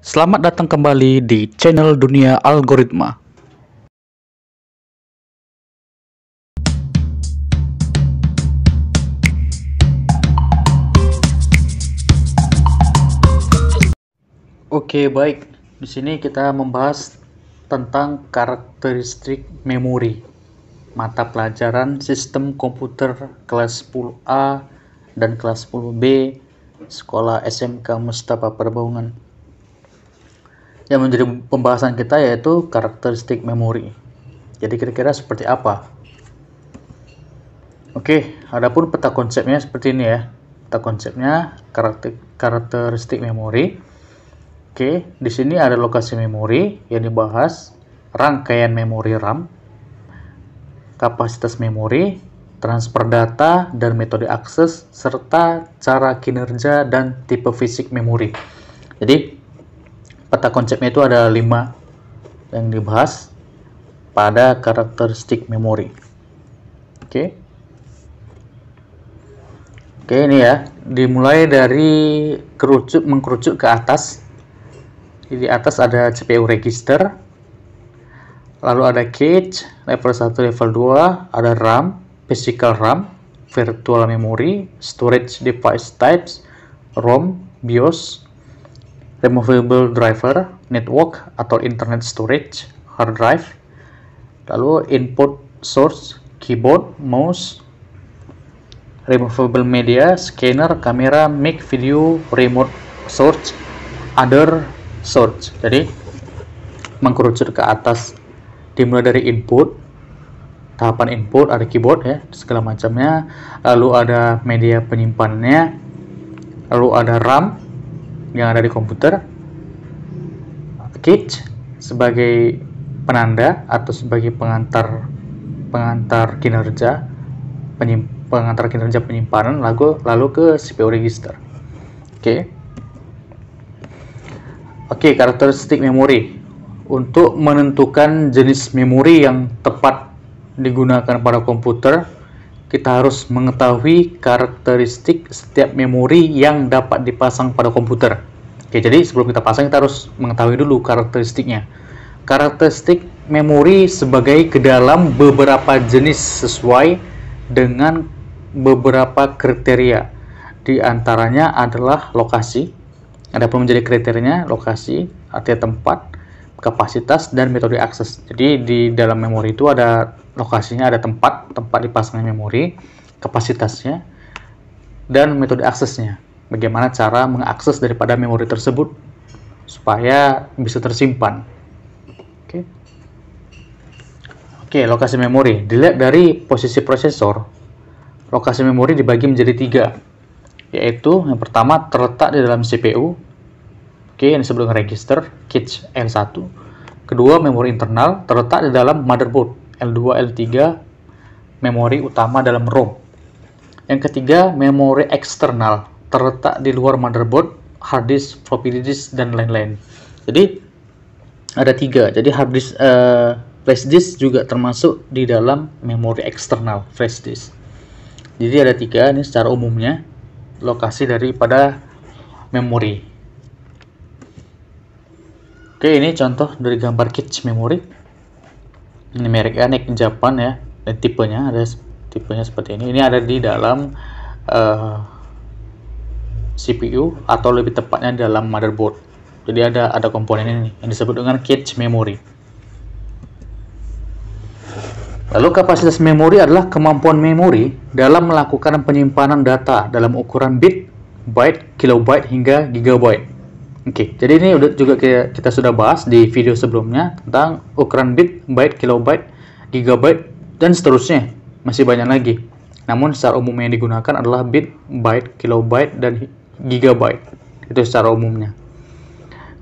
Selamat datang kembali di channel Dunia Algoritma. Oke, baik. Di sini kita membahas tentang karakteristik memori. Mata pelajaran Sistem Komputer kelas 10A dan kelas 10B Sekolah SMK Mustafa Perbaungan. Yang menjadi pembahasan kita yaitu karakteristik memori. Jadi kira-kira seperti apa? Oke, adapun peta konsepnya seperti ini ya. Peta konsepnya karakteristik memori. Oke, di sini ada lokasi memori yang dibahas, rangkaian memori RAM, kapasitas memori, transfer data dan metode akses, serta cara kinerja dan tipe fisik memori. Jadi, peta konsepnya itu ada 5 yang dibahas pada karakteristik memori. Oke, ini ya, dimulai dari mengkerucut ke atas. Di atas ada CPU register, lalu ada cache, level 1, level 2, ada RAM, physical RAM, virtual memory, storage device types, ROM, BIOS, removable driver, network atau internet storage, hard drive, lalu input source, keyboard, mouse, removable media, scanner, kamera, mic, video, remote source, other source. Jadi mengkerucut ke atas dimulai dari input, tahapan input, ada keyboard ya, segala macamnya, lalu ada media penyimpanannya, lalu ada RAM yang ada di komputer, cache sebagai penanda atau sebagai pengantar kinerja penyimpanan, lalu ke CPU register. Oke, karakteristik memori. Untuk menentukan jenis memori yang tepat digunakan pada komputer, kita harus mengetahui karakteristik setiap memori yang dapat dipasang pada komputer. Oke, jadi sebelum kita pasang, kita harus mengetahui dulu karakteristiknya. Karakteristik memori sebagai ke dalam beberapa jenis sesuai dengan beberapa kriteria. Di antaranya adalah lokasi. Adapun menjadi kriterianya lokasi, artinya tempat, kapasitas, dan metode akses. Jadi di dalam memori itu ada lokasinya, ada tempat dipasangnya memori, kapasitasnya, dan metode aksesnya. Bagaimana cara mengakses daripada memori tersebut supaya bisa tersimpan. Oke, lokasi memori. Dilihat dari posisi prosesor, lokasi memori dibagi menjadi 3, yaitu yang pertama terletak di dalam CPU. Yang disebut dengan register, cache L1. Kedua, memori internal terletak di dalam motherboard, L2, L3, memori utama dalam ROM. Yang ketiga, memori eksternal terletak di luar motherboard, hard disk, floppy disk, dan lain-lain. Jadi ada 3. Jadi flash disk juga termasuk di dalam memori eksternal flash disk. Jadi ada 3 ini secara umumnya lokasi daripada memori. Oke, ini contoh dari gambar cache memori. Ini mereknya Nek Japan ya, dan tipenya seperti ini. Ini ada di dalam CPU atau lebih tepatnya dalam motherboard. Jadi ada komponen ini yang disebut dengan cache memory. Lalu kapasitas memori adalah kemampuan memori dalam melakukan penyimpanan data dalam ukuran bit, byte, kilobyte hingga gigabyte. Oke, jadi ini juga kita sudah bahas di video sebelumnya tentang ukuran bit, byte, kilobyte, gigabyte, dan seterusnya. Masih banyak lagi. Namun secara umum yang digunakan adalah bit, byte, kilobyte, dan gigabyte. Itu secara umumnya.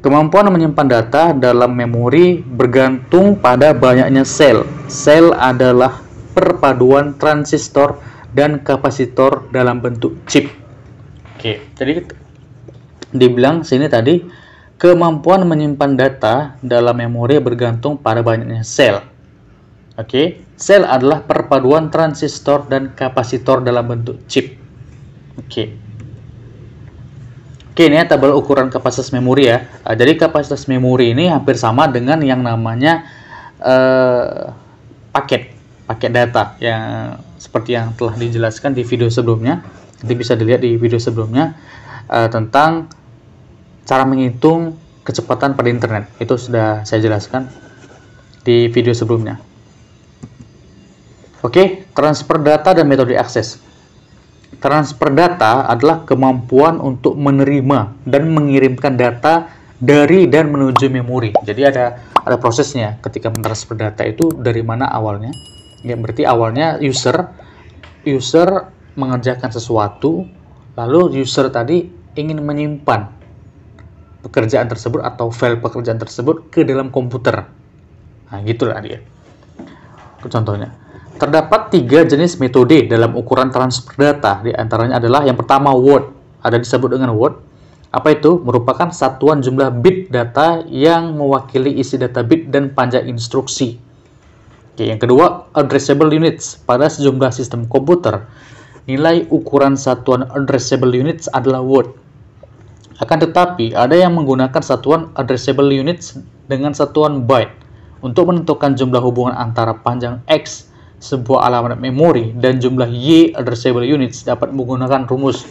Kemampuan menyimpan data dalam memori bergantung pada banyaknya sel. Sel adalah perpaduan transistor dan kapasitor dalam bentuk chip. Oke, jadi dibilang sini tadi, kemampuan menyimpan data dalam memori bergantung pada banyaknya sel. Sel adalah perpaduan transistor dan kapasitor dalam bentuk chip. Oke, ini tabel ukuran kapasitas memori ya. Jadi kapasitas memori ini hampir sama dengan yang namanya paket data yang seperti yang telah dijelaskan di video sebelumnya. Nanti bisa dilihat di video sebelumnya tentang cara menghitung kecepatan pada internet. Itu sudah saya jelaskan di video sebelumnya. Oke, transfer data dan metode akses. Transfer data adalah kemampuan untuk menerima dan mengirimkan data dari dan menuju memori. Jadi ada prosesnya ketika mentransfer data itu dari mana awalnya. Ya, berarti awalnya user mengerjakan sesuatu, lalu user tadi ingin menyimpan pekerjaan tersebut atau file pekerjaan tersebut ke dalam komputer. Nah, gitulah dia. Contohnya. Terdapat 3 jenis metode dalam ukuran transfer data. Di antaranya adalah yang pertama word. Ada disebut dengan word. Apa itu? Merupakan satuan jumlah bit data yang mewakili isi data bit dan panjang instruksi. Oke, yang kedua addressable units. Pada sejumlah sistem komputer, nilai ukuran satuan addressable units adalah word. Akan tetapi, ada yang menggunakan satuan addressable units dengan satuan byte untuk menentukan jumlah hubungan antara panjang X sebuah alamat memori dan jumlah Y addressable units dapat menggunakan rumus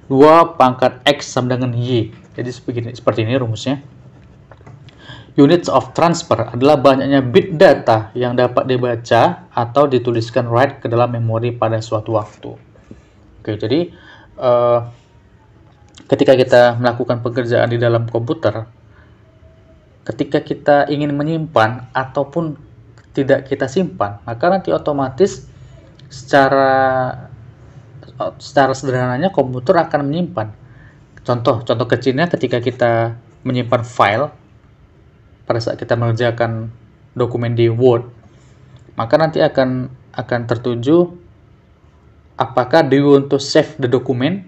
2 pangkat X sama dengan Y. Jadi seperti ini rumusnya. Units of transfer adalah banyaknya bit data yang dapat dibaca atau dituliskan write ke dalam memori pada suatu waktu. Oke, jadi ketika kita melakukan pekerjaan di dalam komputer, ketika kita ingin menyimpan ataupun tidak kita simpan, maka nanti otomatis secara sederhananya komputer akan menyimpan. Contoh kecilnya ketika kita menyimpan file pada saat kita mengerjakan dokumen di Word, maka nanti akan tertuju apakah do you want to save the document.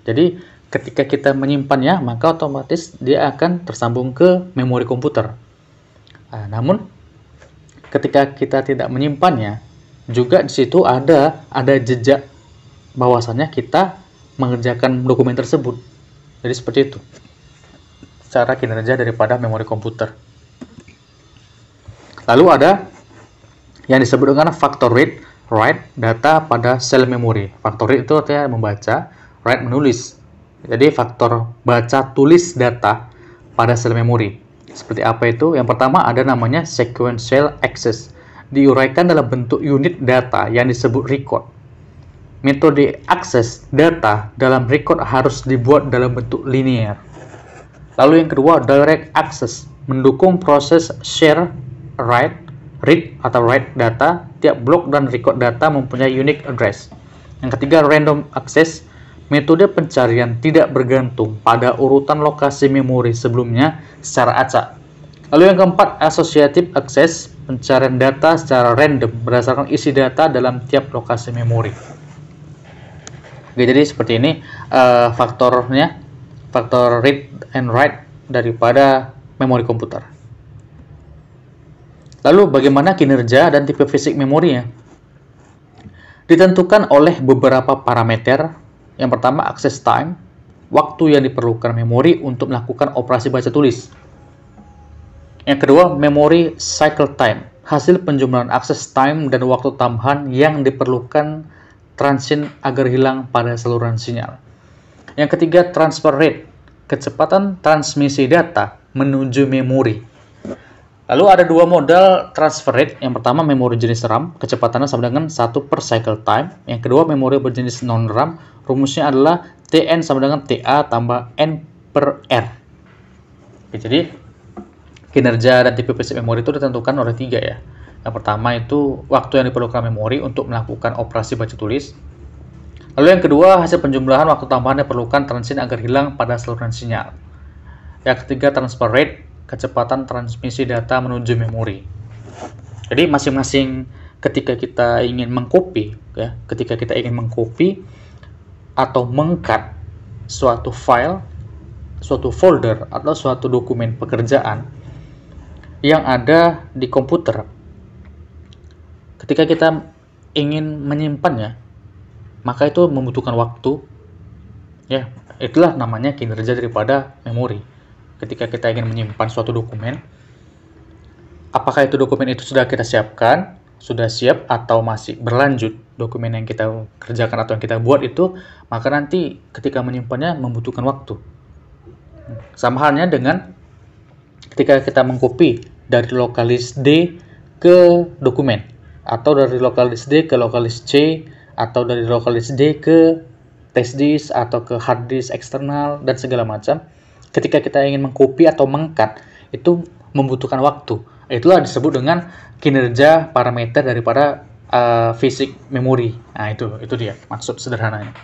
Jadi ketika kita menyimpannya, maka otomatis dia akan tersambung ke memori komputer. Namun ketika kita tidak menyimpannya, juga di situ ada jejak bahwasannya kita mengerjakan dokumen tersebut. Jadi seperti itu cara kinerja daripada memori komputer. Lalu ada yang disebut dengan factor read, write data pada sel memori. Factor read itu artinya membaca, write menulis. Jadi faktor baca tulis data pada sel memori. Seperti apa itu? Yang pertama ada namanya sequential access. Diuraikan dalam bentuk unit data yang disebut record. Metode akses data dalam record harus dibuat dalam bentuk linear. Lalu yang kedua, direct access. Mendukung proses share, read atau write data. Tiap blok dan record data mempunyai unique address. Yang ketiga, random access. Metode pencarian tidak bergantung pada urutan lokasi memori sebelumnya secara acak. Lalu yang keempat, associative access, pencarian data secara random berdasarkan isi data dalam tiap lokasi memori. Oke, jadi seperti ini faktornya, faktor read and write daripada memori komputer. Lalu bagaimana kinerja dan tipe fisik memorinya? Ditentukan oleh beberapa parameter. Yang pertama, access time, waktu yang diperlukan memori untuk melakukan operasi baca tulis. Yang kedua, memory cycle time, hasil penjumlahan access time dan waktu tambahan yang diperlukan transient agar hilang pada saluran sinyal. Yang ketiga, transfer rate, kecepatan transmisi data menuju memori. Lalu ada dua model transfer rate. Yang pertama, memori jenis RAM, kecepatannya sama dengan 1 per cycle time. Yang kedua, memori berjenis non-RAM, rumusnya adalah TN sama dengan TA tambah N per R. Oke, jadi kinerja dan tipe fisik memori itu ditentukan oleh 3 ya. Yang pertama itu waktu yang diperlukan memori untuk melakukan operasi baca tulis. Lalu yang kedua, hasil penjumlahan waktu tambahan yang diperlukan transient agar hilang pada saluran sinyal. Yang ketiga, transfer rate, kecepatan transmisi data menuju memori. Jadi masing-masing ketika kita ingin mengcopy ya, ketika kita ingin mengcopy atau meng-cut suatu file, suatu folder atau suatu dokumen pekerjaan yang ada di komputer. Ketika kita ingin menyimpannya, maka itu membutuhkan waktu Ya, itulah namanya kinerja daripada memori. Ketika kita ingin menyimpan suatu dokumen, apakah itu dokumen itu sudah kita siapkan, sudah siap, atau masih berlanjut dokumen yang kita kerjakan atau yang kita buat itu, maka nanti ketika menyimpannya membutuhkan waktu. Sama halnya dengan ketika kita mengcopy dari lokalis D ke dokumen, atau dari lokalis D ke lokalis C, atau dari lokalis D ke test disk atau ke hard disk eksternal dan segala macam. Ketika kita ingin mengcopy atau mengcut, itu membutuhkan waktu. Itulah disebut dengan kinerja parameter daripada fisik memori. Nah, itu dia maksud sederhananya.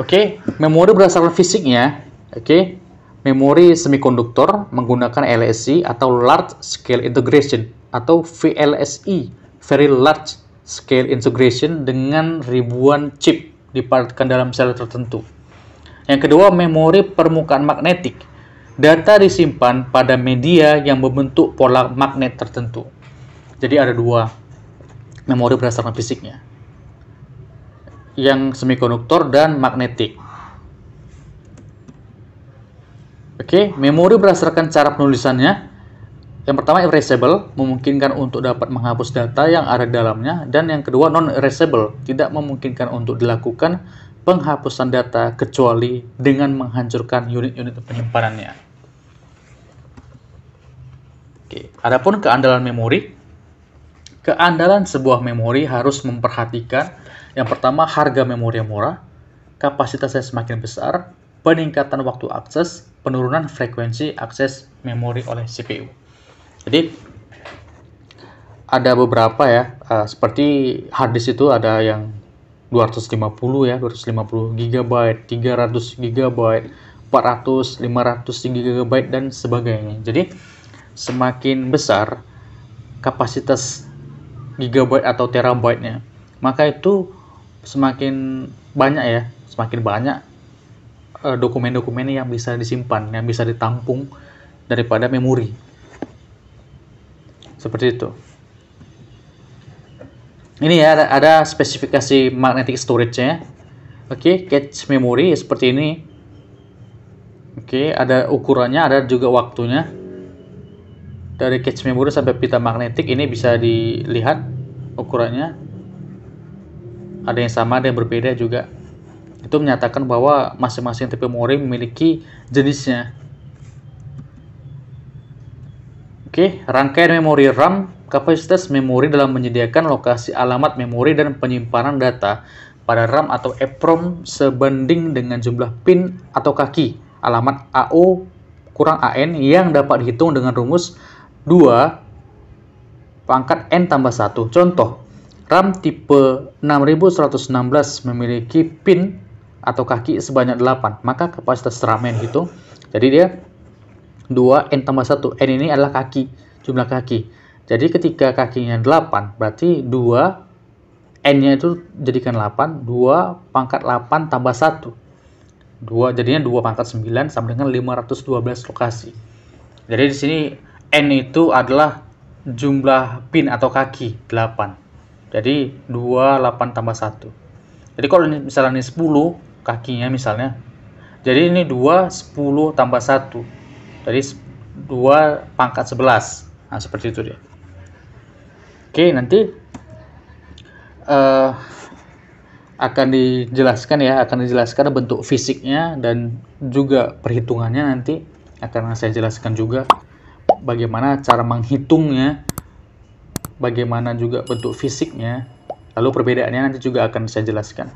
Oke, memori berdasarkan fisiknya. Oke, memori semikonduktor menggunakan LSI atau Large Scale Integration atau VLSI, Very Large Scale Integration, dengan ribuan chip dipadatkan dalam sel tertentu. Yang kedua, memori permukaan magnetik. Data disimpan pada media yang membentuk pola magnet tertentu. Jadi ada dua memori berdasarkan fisiknya, yang semikonduktor dan magnetik. Oke, memori berdasarkan cara penulisannya. Yang pertama, erasable, memungkinkan untuk dapat menghapus data yang ada di dalamnya. Dan yang kedua, non-erasable, tidak memungkinkan untuk dilakukan penghapusan data kecuali dengan menghancurkan unit-unit penyimpanannya. Oke, adapun keandalan memori. Keandalan sebuah memori harus memperhatikan yang pertama, harga memori yang murah, kapasitasnya semakin besar, peningkatan waktu akses, penurunan frekuensi akses memori oleh CPU. Jadi ada beberapa ya, seperti hard disk itu ada yang 250 ya, 250 GB, 300 GB, 400, 500 GB dan sebagainya. Jadi semakin besar kapasitas gigabyte atau terabyte-nya, maka itu semakin banyak ya, semakin banyak dokumen-dokumen yang bisa disimpan, yang bisa ditampung daripada memori. Seperti itu. Ini ya, ada spesifikasi magnetic storage-nya. Oke, cache memory seperti ini. Oke, ada ukurannya, ada juga waktunya. Dari cache memory sampai pita magnetik ini bisa dilihat ukurannya. Ada yang sama, ada yang berbeda juga. Itu menyatakan bahwa masing-masing tipe memori memiliki jenisnya. Oke, rangkaian memori RAM. Kapasitas memori dalam menyediakan lokasi alamat memori dan penyimpanan data pada RAM atau EPROM sebanding dengan jumlah pin atau kaki alamat AO kurang AN yang dapat dihitung dengan rumus 2 pangkat N tambah 1. Contoh, RAM tipe 6116 memiliki pin atau kaki sebanyak 8, maka kapasitas RAM yang dihitung, jadi dia 2 N tambah 1. N ini adalah kaki, jumlah kaki. Jadi ketika kakinya 8, berarti 2 N-nya itu jadikan 8, 2 pangkat 8 tambah 1. 2 jadinya 2 pangkat 9 sama dengan 512 lokasi. Jadi di sini N itu adalah jumlah pin atau kaki 8. Jadi 2 8 tambah 1. Jadi kalau misalnya ini 10 kakinya misalnya, jadi ini 2 10 tambah 1. Jadi 2 pangkat 11. Nah, seperti itu dia. Oke, nanti akan dijelaskan bentuk fisiknya dan juga perhitungannya, nanti akan saya jelaskan juga bagaimana cara menghitungnya, bagaimana juga bentuk fisiknya, lalu perbedaannya nanti juga akan saya jelaskan.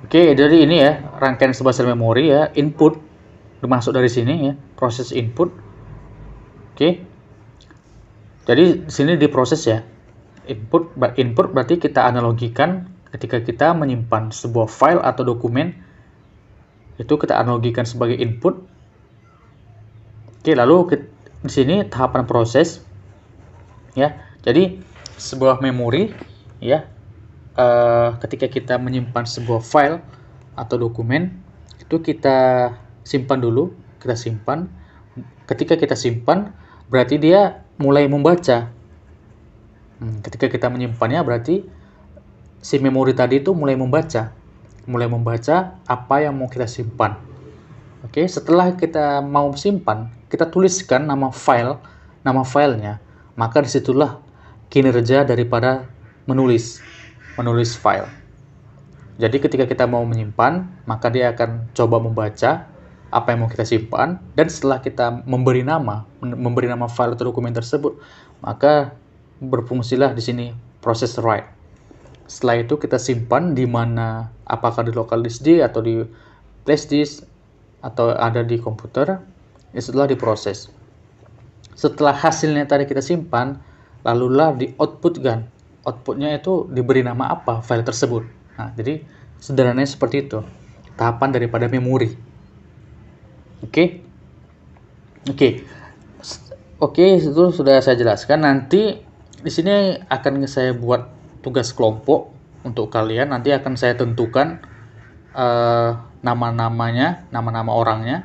Oke, jadi ini ya rangkaian sebuah sel memori ya, input dimasuk dari sini ya, proses input. Oke. Jadi di sini diproses ya. Input berarti kita analogikan ketika kita menyimpan sebuah file atau dokumen, itu kita analogikan sebagai input. Oke, lalu di sini tahapan proses ya. Jadi sebuah memori ya, ketika kita menyimpan sebuah file atau dokumen, itu kita simpan dulu, kita simpan. Ketika kita simpan, berarti dia mulai membaca. Ketika kita menyimpannya, berarti si memori tadi itu mulai membaca. mulai membaca apa yang mau kita simpan. Oke, setelah kita mau simpan, kita tuliskan nama filenya, maka disitulah kinerja daripada menulis file. Jadi ketika kita mau menyimpan, maka dia akan coba membaca apa yang mau kita simpan, dan setelah kita memberi nama file atau dokumen tersebut, maka berfungsilah di sini proses write. Setelah itu kita simpan di mana, apakah di local disk D atau di flash disk atau ada di komputer, setelah diproses. Setelah hasilnya tadi kita simpan, lalulah di outputkan. Outputnya itu diberi nama apa file tersebut. Nah, jadi sederhananya seperti itu tahapan daripada memori. Oke, itu sudah saya jelaskan. Nanti di sini akan saya buat tugas kelompok untuk kalian. Nanti akan saya tentukan nama-nama orangnya.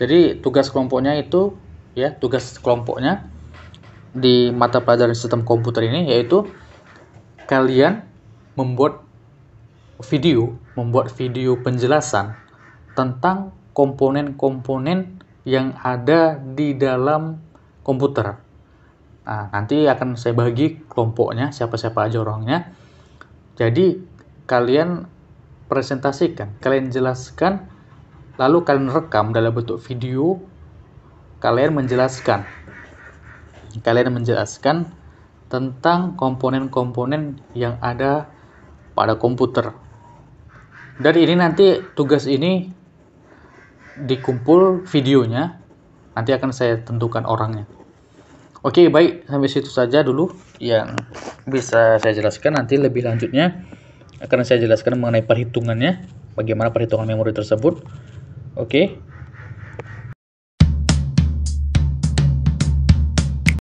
Jadi tugas kelompoknya itu di mata pelajaran sistem komputer ini yaitu kalian membuat video penjelasan tentang komponen-komponen yang ada di dalam komputer. Nah, nanti akan saya bagi kelompoknya, siapa-siapa aja orangnya. Jadi kalian presentasikan, kalian jelaskan, lalu kalian rekam dalam bentuk video, kalian menjelaskan tentang komponen-komponen yang ada pada komputer. Dari ini nanti tugas ini dikumpul videonya, nanti akan saya tentukan orangnya. Oke, baik, sampai situ saja dulu yang bisa saya jelaskan. Nanti lebih lanjutnya akan saya jelaskan mengenai perhitungannya, bagaimana perhitungan memori tersebut. Oke.